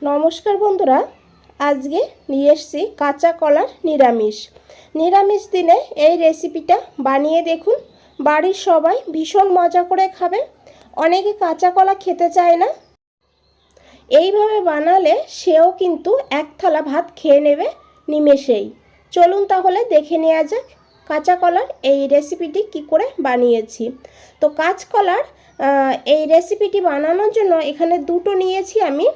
নমস্কার বন্ধুরা, আজকে নিয়ে এসেছি কাঁচা কলার নিরামিষ দিনে এই রেসিপিটা বানিয়ে দেখুন। বাড়ির সবাই ভীষণ মজা করে খাবে। অনেকে কাঁচা কলা খেতে চায় না, এইভাবে বানালে সেও কিন্তু এক থালা ভাত খেয়ে নেবে নিমেষেই। চলুন তাহলে দেখে নেওয়া যাক কাঁচা কলার এই রেসিপিটি কি করে বানিয়েছি। তো কাঁচকলার এই রেসিপিটি বানানোর জন্য এখানে দুটো নিয়েছি আমি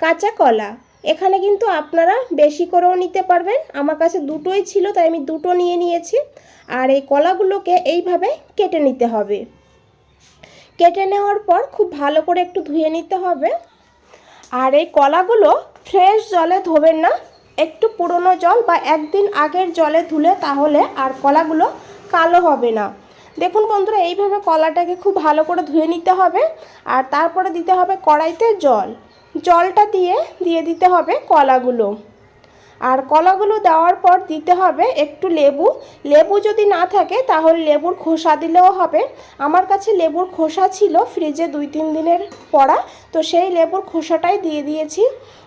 কাঁচা কলা। এখানে কিন্তু আপনারা বেশি করেও নিতে পারবেন, আমার কাছে দুটোই ছিল তাই আমি দুটো নিয়েছি। আর এই কলাগুলোকে এইভাবে কেটে নিতে হবে। কেটে নেওয়ার পর খুব ভালো করে একটু ধুয়ে নিতে হবে। আর এই কলাগুলো ফ্রেশ জলে ধোবেন না, একটু পুরনো জল বা একদিন আগের জলে ধুলে তাহলে আর কলাগুলো কালো হবে না। দেখুন বন্ধুরা, এইভাবে কলাটাকে খুব ভালো করে ধুয়ে নিতে হবে। আর তারপরে দিতে হবে কড়াইতে জলটা দিয়ে দিতে হবে কলাগুলো। আর কলাগুলো দেওয়ার পর দিতে হবে একটু লেবু যদি না থাকে তাহলে লেবুর খোসা দিলেও হবে। আমার কাছে লেবুর খোসা ছিল ফ্রিজে 2-3 দিনের পড়া, তো সেই লেবুর খোসাটাই দিয়ে দিয়েছি।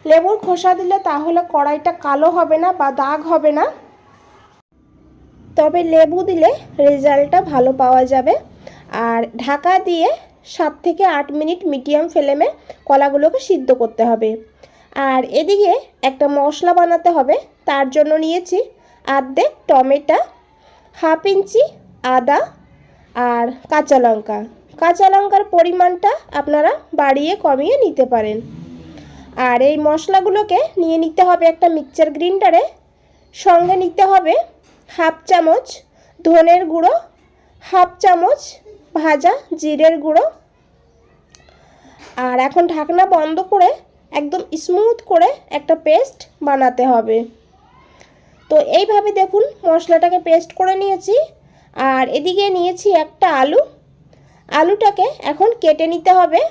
লেবুর খোসা দিলে তাহলে কড়াইটা কালো হবে না বা দাগ হবে না, তবে লেবু দিলে রেজাল্টটা ভালো পাওয়া যাবে। আর ঢাকা দিয়ে 7 থেকে 8 মিনিট মিডিয়াম ফ্লেমে কলাগুলোকে সিদ্ধ করতে হবে। আর এদিকে একটা মশলা বানাতে হবে, তার জন্য নিয়েছি অর্ধেক টমেটো, 1/2 ইঞ্চি আদা আর কাঁচা লঙ্কার পরিমাণটা আপনারা বাড়িয়ে কমিয়ে নিতে পারেন। আর এই মশলাগুলোকে নিয়ে নিতে হবে একটা মিক্সচার গ্রাইন্ডারে। সঙ্গে নিতে হবে 1/2 চামচ ধনের গুঁড়ো, 1/2 চামচ ভাজা জিরের গুঁড়ো। আর এখন ঢাকনা বন্ধ করে একদম স্মুথ করে একটা পেস্ট বানাতে হবে। তো এইভাবে দেখুন মশলাটাকে পেস্ট করে নিয়েছি। আর এদিকে নিয়েছি একটা আলুটাকে এখন কেটে নিতে হবে।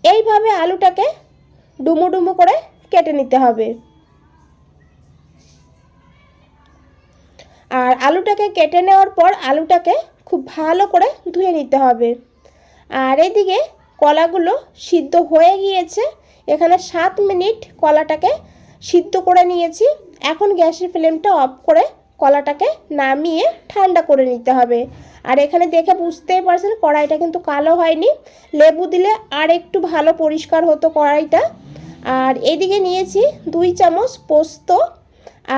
এইভাবে আলুটাকে ডুমো করে কেটে নিতে হবে। আর আলুটাকে কেটে নেওয়ার পর আলুটাকে খুব ভালো করে ধুয়ে নিতে হবে। আর এদিকে কলাগুলো সিদ্ধ হয়ে গিয়েছে, এখানে 7 মিনিট কলাটাকে সিদ্ধ করে নিয়েছি। এখন গ্যাসের ফ্লেমটা অফ করে কলাটাকে নামিয়ে ঠান্ডা করে নিতে হবে। আর এখানে দেখে বুঝতেই পারছেন কড়াইটা কিন্তু কালো হয়নি, লেবু দিলে আর একটু ভালো পরিষ্কার হতো কড়াইটা। আর এদিকে নিয়েছি 2 চামচ পোস্ত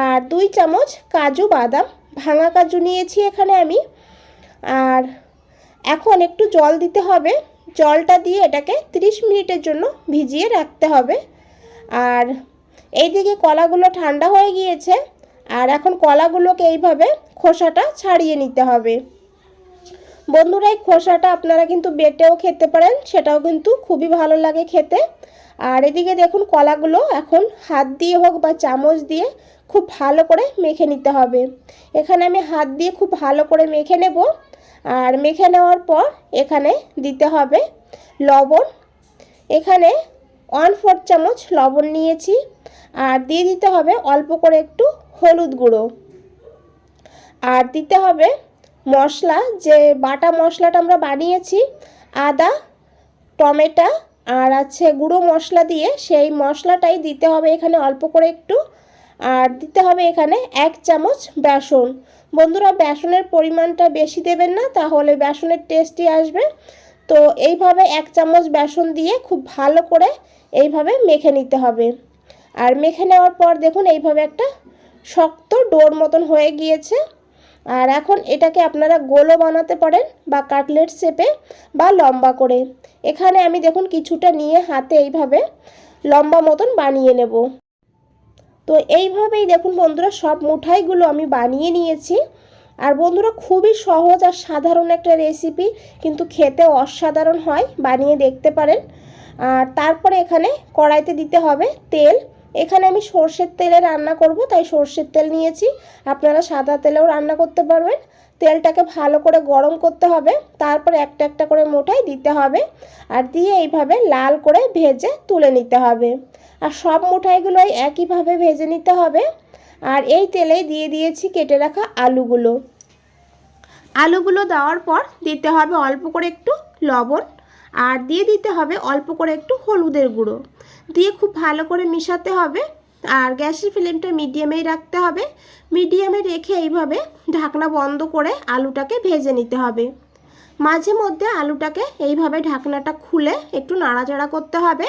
আর 2 চামচ কাজু বাদাম, ভাঙা কাজু নিয়েছি এখানে আমি। আর এখন একটু জল দিতে হবে, জলটা দিয়ে এটাকে 30 মিনিটের জন্য ভিজিয়ে রাখতে হবে। আর এইদিকে কলাগুলো ঠান্ডা হয়ে গিয়েছে। আর এখন কলাগুলোকে এইভাবে খোসাটা ছাড়িয়ে নিতে হবে। বন্ধুরা, এই খোসাটা আপনারা কিন্তু বেটেও খেতে পারেন, সেটাও কিন্তু খুবই ভালো লাগে খেতে। আর এদিকে দেখুন কলাগুলো এখন হাত দিয়ে হোক বা চামচ দিয়ে খুব ভালো করে মেখে নিতে হবে। এখানে আমি হাত দিয়ে খুব ভালো করে মেখে নেব। আর মেখে নেওয়ার পর এখানে দিতে হবে লবণ। এখানে 1/4 চামচ লবণ নিয়েছি। আর দিয়ে দিতে হবে অল্প করে একটু হলুদ গুঁড়ো। আর দিতে হবে মশলা, যে বাটা মশলাটা আমরা বানিয়েছি আদা টমেটো আর আছে গুঁড়ো মশলা দিয়ে, সেই মশলাটাই দিতে হবে এখানে অল্প করে একটু। আর দিতে হবে এখানে 1 চামচ বেসন। বন্ধুরা, বেসনের পরিমাণটা বেশি দেবেন না, তাহলে বেসনের টেস্টই আসবে। তো এইভাবে 1 চামচ বেসন দিয়ে খুব ভালো করে এইভাবে মেখে নিতে হবে। আর মেখে নেওয়ার পর দেখুন এইভাবে একটা শক্ত ডোর মতন হয়ে গিয়েছে। আর এখন এটাকে আপনারা গোলও বানাতে পারেন বা কাটলেট শেপে বা লম্বা করে। এখানে আমি দেখুন কিছুটা নিয়ে হাতে এইভাবে লম্বা মতন বানিয়ে নেব। তো এইভাবেই দেখুন বন্ধুরা সব মুঠাইগুলো আমি বানিয়ে নিয়েছি। আর বন্ধুরা, খুবই সহজ আর সাধারণ একটা রেসিপি, কিন্তু খেতে অসাধারণ হয়, বানিয়ে দেখতে পারেন। আর তারপরে এখানে কড়াইতে দিতে হবে তেল। এখানে আমি সর্ষের তেলে রান্না করব, তাই সর্ষের তেল নিয়েছি। আপনারা সাদা তেলেও রান্না করতে পারবেন। তেলটাকে ভালো করে গরম করতে হবে, তারপর একটা একটা করে মুঠাই দিতে হবে। আর দিয়ে এইভাবে লাল করে ভেজে তুলে নিতে হবে। আর সব মুঠাইগুলোই একইভাবে ভেজে নিতে হবে। আর এই তেলেই দিয়ে দিয়েছি কেটে রাখা আলুগুলো দেওয়ার পর দিতে হবে অল্প করে একটু লবণ। আর দিয়ে দিতে হবে অল্প করে একটু হলুদের গুঁড়ো, দিয়ে খুব ভালো করে মিশাতে হবে। আর গ্যাসের ফ্লেমটা মিডিয়ামেই রাখতে হবে। মিডিয়ামে রেখে এইভাবে ঢাকনা বন্ধ করে আলুটাকে ভেজে নিতে হবে। মাঝে মধ্যে আলুটাকে এইভাবে ঢাকনাটা খুলে একটু নাড়াচাড়া করতে হবে।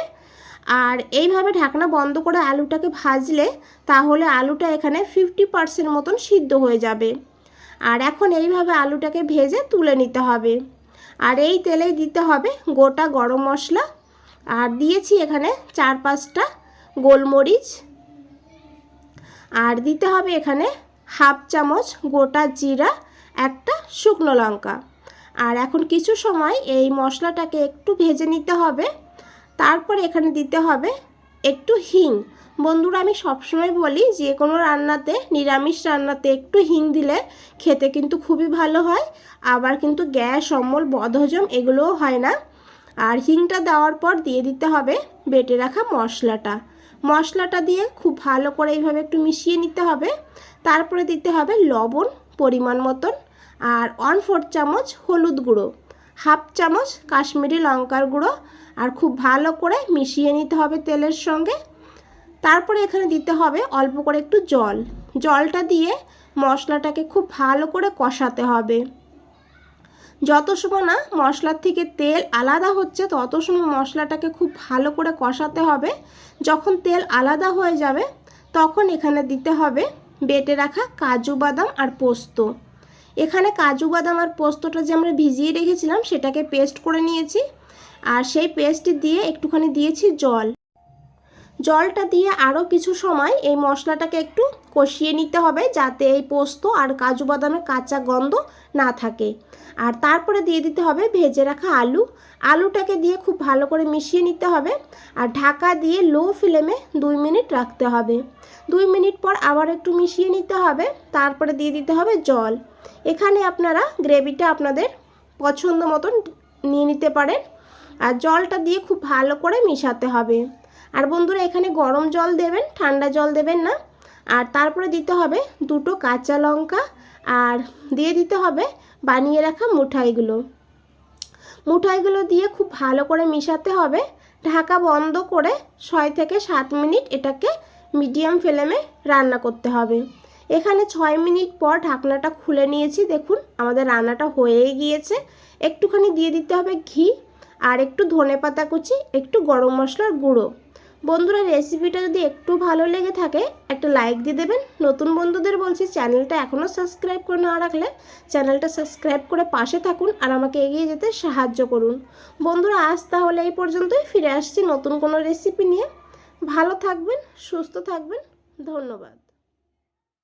আর এইভাবে ঢাকনা বন্ধ করে আলুটাকে ভাজলে তাহলে আলুটা এখানে 50% মতন সিদ্ধ হয়ে যাবে। আর এখন এইভাবে আলুটাকে ভেজে তুলে নিতে হবে। আর এই তেলেই দিতে হবে গোটা গরম মশলা, আর দিয়েছি এখানে 4-5টা গোলমরিচ, আর দিতে হবে এখানে 1/2 চামচ গোটা জিরা, একটা শুকনো লঙ্কা। আর এখন কিছু সময় এই মশলাটাকে একটু ভেজে নিতে হবে। তারপর এখানে দিতে হবে একটু হিং। বন্ধুরা, আমি সবসময় বলি যে কোনো রান্নাতে, নিরামিষ রান্নাতে একটু হিং দিলে খেতে কিন্তু খুবই ভালো হয়, আবার কিন্তু গ্যাস, অম্বল, বদহজম এগুলোও হয় না। আর হিংটা দেওয়ার পর দিয়ে দিতে হবে বেটে রাখা মশলাটা দিয়ে খুব ভালো করে এইভাবে একটু মিশিয়ে নিতে হবে। তারপরে দিতে হবে লবণ পরিমাণ মতন, আর 1/4 চামচ হলুদ গুঁড়ো, 1/2 চামচ কাশ্মীরি লঙ্কার গুঁড়ো, আর খুব ভালো করে মিশিয়ে নিতে হবে তেলের সঙ্গে। তারপরে এখানে দিতে হবে অল্প করে একটু জলটা দিয়ে মশলাটাকে খুব ভালো করে কষাতে হবে। যত সময় না মশলার থেকে তেল আলাদা হচ্ছে তত সময় মশলাটাকে খুব ভালো করে কষাতে হবে। যখন তেল আলাদা হয়ে যাবে তখন এখানে দিতে হবে বেটে রাখা কাজু বাদাম আর পোস্ত। এখানে কাজু বাদাম আর পোস্তটা যে আমরা ভিজিয়ে রেখেছিলাম সেটাকে পেস্ট করে নিয়েছি, আর সেই পেস্ট দিয়ে একটুখানি দিয়েছি জলটা দিয়ে আরও কিছু সময় এই মশলাটাকে একটু কষিয়ে নিতে হবে যাতে এই পোস্ত আর কাজু বাদামের কাঁচা গন্ধ না থাকে। আর তারপরে দিয়ে দিতে হবে ভেজে রাখা আলুটাকে দিয়ে খুব ভালো করে মিশিয়ে নিতে হবে। আর ঢাকা দিয়ে লো ফ্লেমে 2 মিনিট রাখতে হবে। 2 মিনিট পর আবার একটু মিশিয়ে নিতে হবে। তারপরে দিয়ে দিতে হবে জল। এখানে আপনারা গ্রেভিটা আপনাদের পছন্দ মতন নিয়ে নিতে পারেন। আর জলটা দিয়ে খুব ভালো করে মিশাতে হবে। আর বন্ধুরা, এখানে গরম জল দেবেন, ঠান্ডা জল দেবেন না। আর তারপরে দিতে হবে 2টো কাঁচা লঙ্কা, আর দিয়ে দিতে হবে বানিয়ে রাখা মুঠাইগুলো দিয়ে খুব ভালো করে মিশাতে হবে। ঢাকা বন্ধ করে 6 থেকে 7 মিনিট এটাকে মিডিয়াম ফ্লেমে রান্না করতে হবে। এখানে 6 মিনিট পর ঢাকনাটা খুলে নিয়েছি। দেখুন আমাদের রান্নাটা হয়েই গিয়েছে। একটুখানি দিয়ে দিতে হবে ঘি, আর একটু ধনেপাতা কুচি, একটু গরম মশলার গুঁড়ো। বন্ধুরা, রেসিপিটা যদি একটু ভালো লেগে থাকে একটা লাইক দিয়ে দেবেন। নতুন বন্ধুদের বলছি চ্যানেলটা এখনও সাবস্ক্রাইব করে না রাখলে চ্যানেলটা সাবস্ক্রাইব করে পাশে থাকুন আর আমাকে এগিয়ে যেতে সাহায্য করুন। বন্ধুরা, আজ তাহলে এই পর্যন্তই। ফিরে আসছি নতুন কোনো রেসিপি নিয়ে। ভালো থাকবেন, সুস্থ থাকবেন। ধন্যবাদ।